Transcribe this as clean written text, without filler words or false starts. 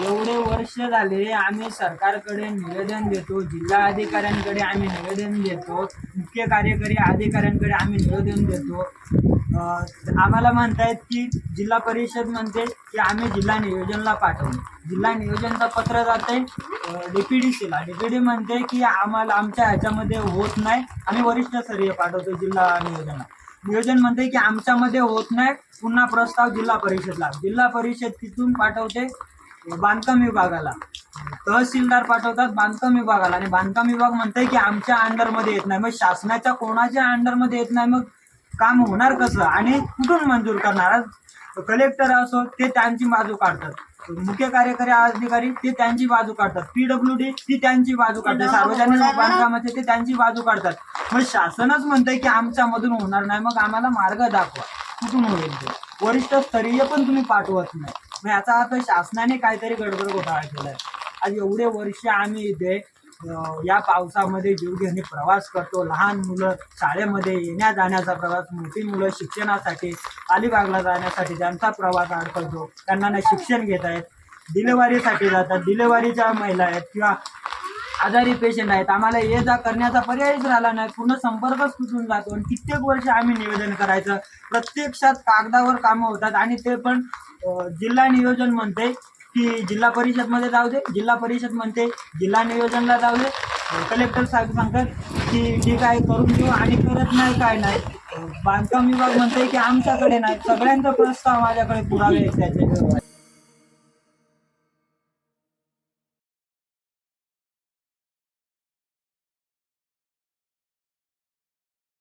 एवढे वर्ष झाले आम्ही सरकारकडे निवेदन देतो, जिल्हा अधिकाऱ्यांकडे आम्ही निवेदन देतो, मुख्य कार्यकारी अधिकाऱ्यांकडे आम्ही निवेदन देतो. आम्हाला म्हणतायत की जिल्हा परिषद म्हणते की आम्ही जिल्हा नियोजनला पाठवलं. जिल्हा नियोजनचं पत्र जाते DPDCला. DPD म्हणते की आम्हाला आमच्या ह्याच्यामध्ये होत नाही, आम्ही वरिष्ठ स्तरीय पाठवतो जिल्हा नियोजनला. नियोजन म्हणते की आमच्यामध्ये होत नाही, पुन्हा प्रस्ताव जिल्हा परिषदला. जिल्हा परिषद तिथून पाठवते बांधकाम विभागाला. तहसीलदार पाठवतात बांधकाम विभागाला आणि बांधकाम विभाग म्हणते की आमच्या अंडरमध्ये येत नाही. मग शासनाच्या कोणाच्या अंडरमध्ये येत नाही, मग काम होणार कसं आणि कुठून मंजूर करणार? कलेक्टर असो ते त्यांची बाजू काढतात, मुख्य कार्यकारी अधिकारी ते त्यांची बाजू काढतात, PWD ती त्यांची बाजू काढतात, सार्वजनिक बांधकामाचे ते त्यांची बाजू काढतात. मग शासनच म्हणतंय की आमच्यामधून होणार नाही, मग आम्हाला मार्ग दाखवा कुठून होईल ते. वरिष्ठ स्तरीय पण तुम्ही पाठवत नाही. मग याचा अर्थ शासनाने काहीतरी गडबड घोटाळा केलाय. आज एवढे वर्ष आम्ही इथे या पावसामध्ये जीवघेणी प्रवास करतो. लहान मुलं शाळेमध्ये येण्या जाण्याचा प्रवास, मोठी मुलं शिक्षणासाठी अलिबागला जाण्यासाठी त्यांचा प्रवास अडकतो. त्यांना ना शिक्षण घेत आहेत, डिलेवरीसाठी जातात, डिलेवरीच्या महिला आहेत किंवा आजारी पेशंट आहेत. आम्हाला ये जा करण्याचा पर्यायच राहिला नाही, पूर्ण संपर्कच तुटून जातो. आणि कित्येक वर्ष आम्ही निवेदन करायचं, प्रत्यक्षात कागदावर कामं होतात आणि ते पण जिल्हा नियोजन म्हणते की जिल्हा परिषदमध्ये जाऊ दे, जिल्हा परिषद म्हणते जिल्हा नियोजनला जाऊ दे. कलेक्टर साहेब सांगतात की ठीक आहे करून देऊ आणि करत नाही, काय नाही. बांधकाम विभाग म्हणते की आमच्याकडे नाही. सगळ्यांचा प्रस्ताव माझ्याकडे पुरावे आहेत त्याचे.